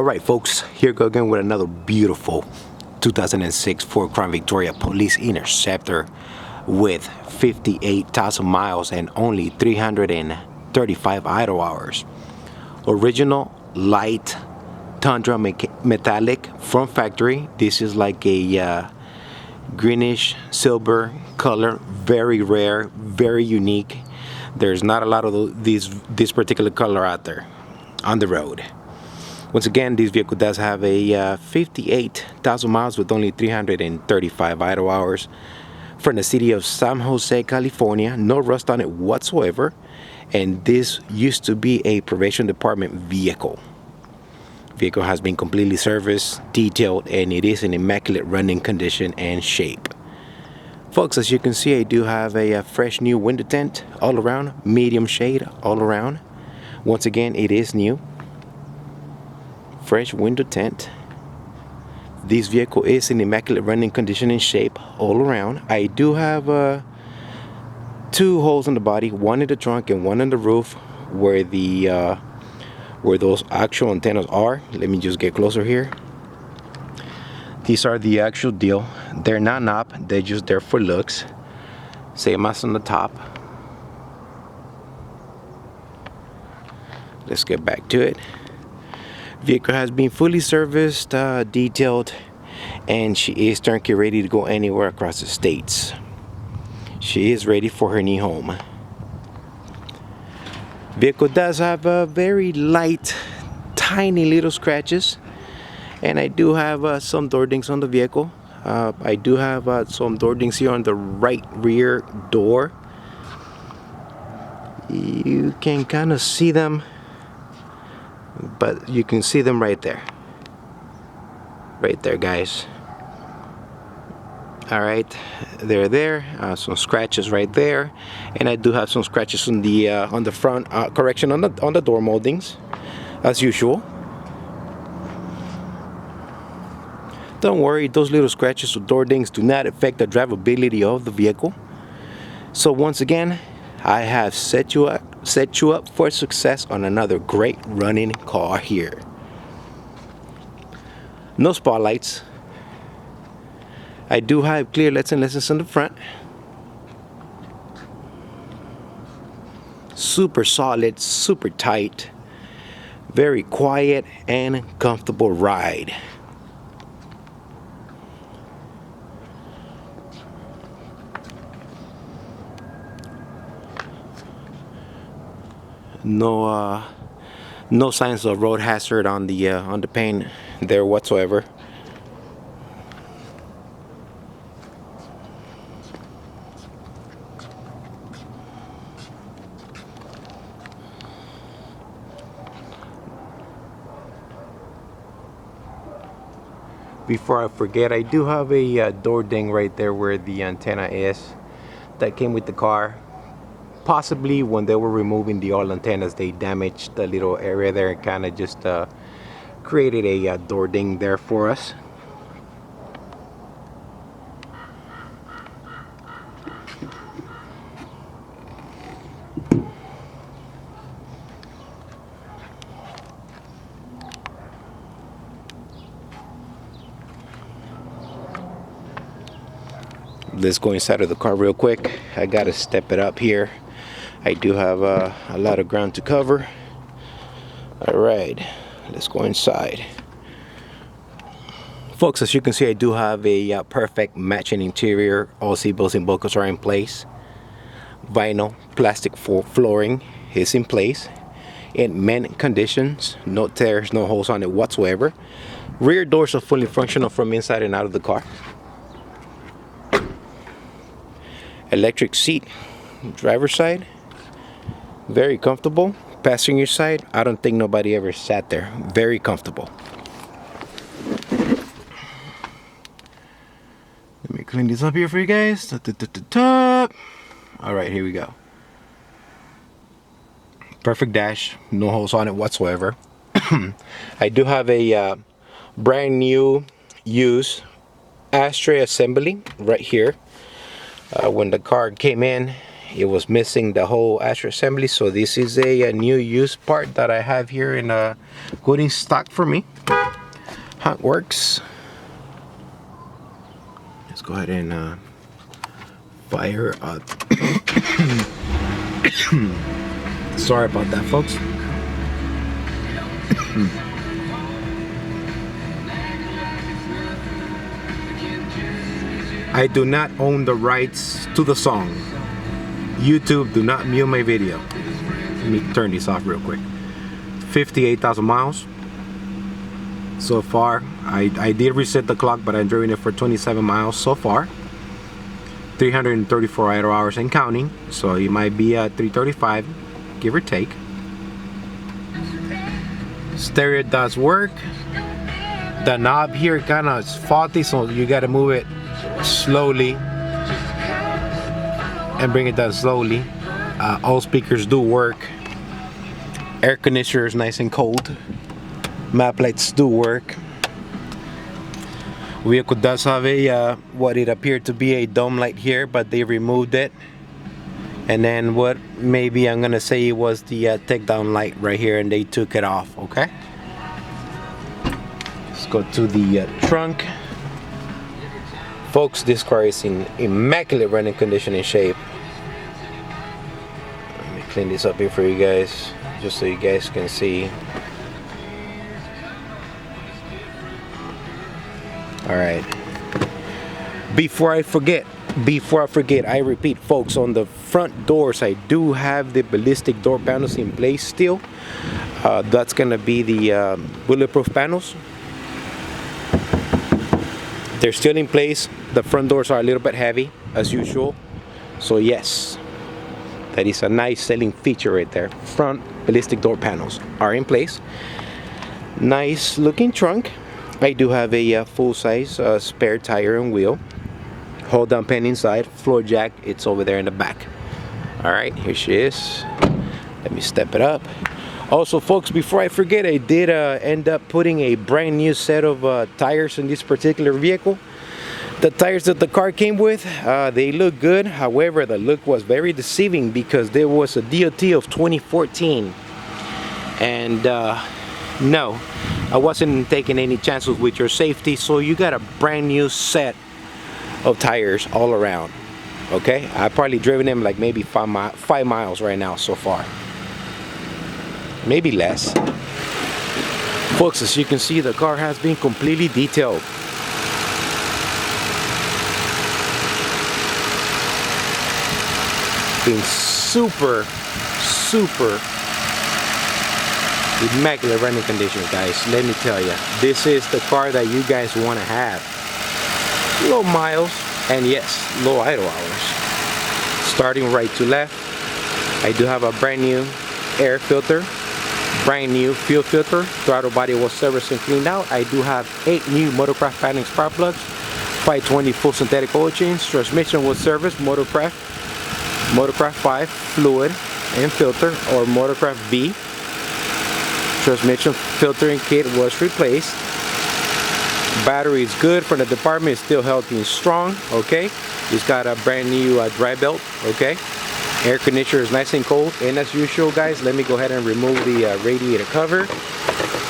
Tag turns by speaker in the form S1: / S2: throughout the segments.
S1: Alright folks, here we go again with another beautiful 2006 Ford Crown Victoria Police Interceptor with 58,000 miles and only 335 idle hours. Original light Tundra Metallic from factory. This is like a greenish silver color, very rare, very unique. There's not a lot of this particular color out there on the road. Once again, this vehicle does have a 58,000 miles with only 335 idle hours from the city of San Jose, California. No rust on it whatsoever. And this used to be a Probation Department vehicle. Vehicle has been completely serviced, detailed, and it is in immaculate running condition and shape. Folks, as you can see, I do have a fresh new window tint all around, medium shade all around. Once again, it is new. Fresh window tint. This vehicle is in immaculate running condition and shape all around. I do have two holes in the body, one in the trunk and one in the roof, where those actual antennas are. Let me just get closer here. These are the actual deal. They're not knob, they're just there for looks. Same as on the top. Let's get back to it. Vehicle has been fully serviced, detailed, and she is turnkey ready to go anywhere across the states. She is ready for her new home. Vehicle does have very light, tiny little scratches, and I do have some door dings on the vehicle. I do have some door dings here on the right rear door. You can kind of see them, but you can see them right there, guys. All right, they're there. Some scratches right there, and I do have some scratches on the front. Correction on the door moldings, as usual. Don't worry, those little scratches or door dings do not affect the drivability of the vehicle. So once again, I have set you up for success on another great running car here. No spotlights. I do have clear lights and lessons in the front. Super solid, super tight, very quiet and comfortable ride. No signs of road hazard on the paint there whatsoever. Before I forget, I do have a door ding right there where the antenna is. That came with the car. Possibly when they were removing the old antennas, they damaged the little area there and kind of just created a door ding there for us. Let's go inside of the car real quick. I gotta step it up here. I do have a lot of ground to cover. Alright, let's go inside. Folks, as you can see, I do have a perfect matching interior. All seat belts and buckles are in place. Vinyl plastic flooring is in place. In mint conditions, no tears, no holes on it whatsoever. Rear doors are fully functional from inside and out of the car. Electric seat, driver's side, very comfortable. Passenger side, I don't think nobody ever sat there. Very comfortable. Let me clean this up here for you guys. All right, here we go. Perfect dash, no holes on it whatsoever. I do have a brand new used ashtray assembly right here. When the car came in, it was missing the whole ashtray assembly, so this is a new use part that I have here in good in stock for me. How it works. Let's go ahead and fire up. Sorry about that, folks. I do not own the rights to the song. YouTube, do not mute my video. Let me turn this off real quick. 58,000 miles so far. I did reset the clock, but I've driven it for 27 miles so far. 334 idle hours and counting, so it might be at 335, give or take. Stereo does work. The knob here kind of is faulty, so you got to move it slowly and bring it down slowly. All speakers do work. Air conditioner is nice and cold. Map lights do work. Vehicle does have a what it appeared to be a dome light here, but they removed it. And then what maybe I'm gonna say it was the takedown light right here, and they took it off. Okay. Let's go to the trunk. Folks, this car is in immaculate running condition and shape. Let me clean this up here for you guys, just so you guys can see. All right. Before I forget, I repeat, folks, on the front doors, I do have the ballistic door panels in place still. That's gonna be the bulletproof panels. They're still in place. The front doors are a little bit heavy, as usual. So yes, that is a nice selling feature right there. Front ballistic door panels are in place. Nice looking trunk. I do have a full-size spare tire and wheel. Hold down pen inside. Floor jack, it's over there in the back. All right, here she is. Let me step it up. Also, folks, before I forget, I did end up putting a brand new set of tires in this particular vehicle. The tires that the car came with, they look good. However, the look was very deceiving because there was a DOT of 2014. And no, I wasn't taking any chances with your safety, so you got a brand new set of tires all around. Okay, I probably driven them like maybe 5 miles right now so far, maybe less. Folks, as you can see, the car has been completely detailed. In super immaculate running conditions, guys. Let me tell you, this is the car that you guys want to have. Low miles, and yes, low idle hours. Starting right to left, I do have a brand new air filter, brand new fuel filter. Throttle body was serviced and cleaned out. I do have 8 new Motorcraft Panic spark plugs, 520 full synthetic oil change. Transmission was serviced, Motorcraft 5 fluid and filter, or Motorcraft V. Transmission filtering kit was replaced. Battery is good from the department, it's still healthy and strong. Okay, it's got a brand new dry belt. Okay, air conditioner is nice and cold. And as usual, guys, let me go ahead and remove the radiator cover.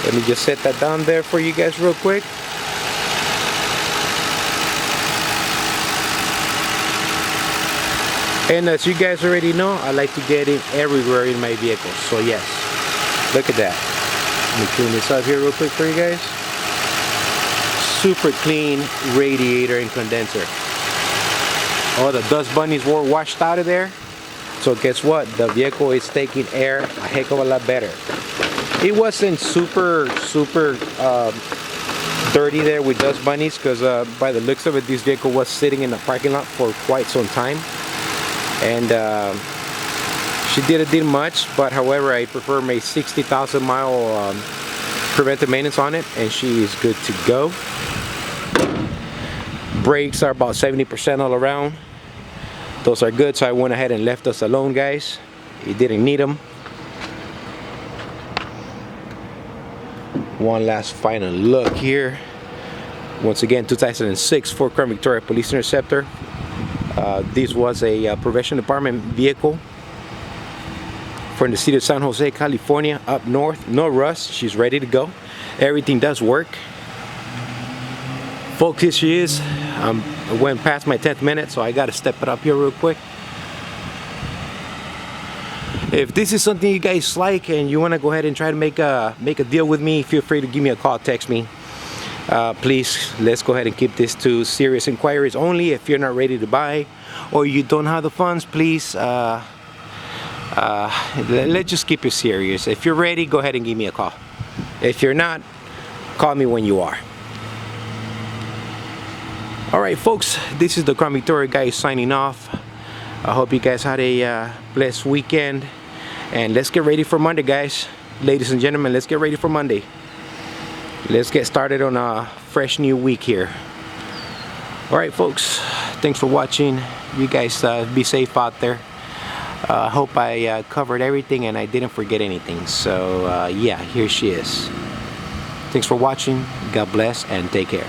S1: Let me just set that down there for you guys real quick. And as you guys already know, I like to get in everywhere in my vehicle. So yes, look at that. Let me clean this up here real quick for you guys. Super clean radiator and condenser. All the dust bunnies were washed out of there. So guess what? The vehicle is taking air a heck of a lot better. It wasn't super dirty there with dust bunnies, because by the looks of it, this vehicle was sitting in the parking lot for quite some time. And she didn't much, but however, I prefer my 60,000 mile preventive maintenance on it, and she is good to go. Brakes are about 70% all around. Those are good, so I went ahead and left us alone, guys. You didn't need them. One last final look here. Once again, 2006 Ford Crown Victoria Police Interceptor. This was a Probation Department vehicle from the city of San Jose, California, up north. No rust. She's ready to go. Everything does work. Folks, here she is. I went past my 10th minute, so I got to step it up here real quick. If this is something you guys like and you want to go ahead and try to make a deal with me, feel free to give me a call, text me. Please, let's go ahead and keep this to serious inquiries only. If you're not ready to buy or you don't have the funds, please, let's just keep it serious. If you're ready, go ahead and give me a call. If you're not, call me when you are. Alright folks, this is the Crown Victoria guy signing off. I hope you guys had a blessed weekend, and let's get ready for Monday, guys. Ladies and gentlemen, let's get ready for Monday. Let's get started on a fresh new week here. Alright folks, thanks for watching. You guys be safe out there. I hope I covered everything and I didn't forget anything. So yeah, here she is. Thanks for watching. God bless and take care.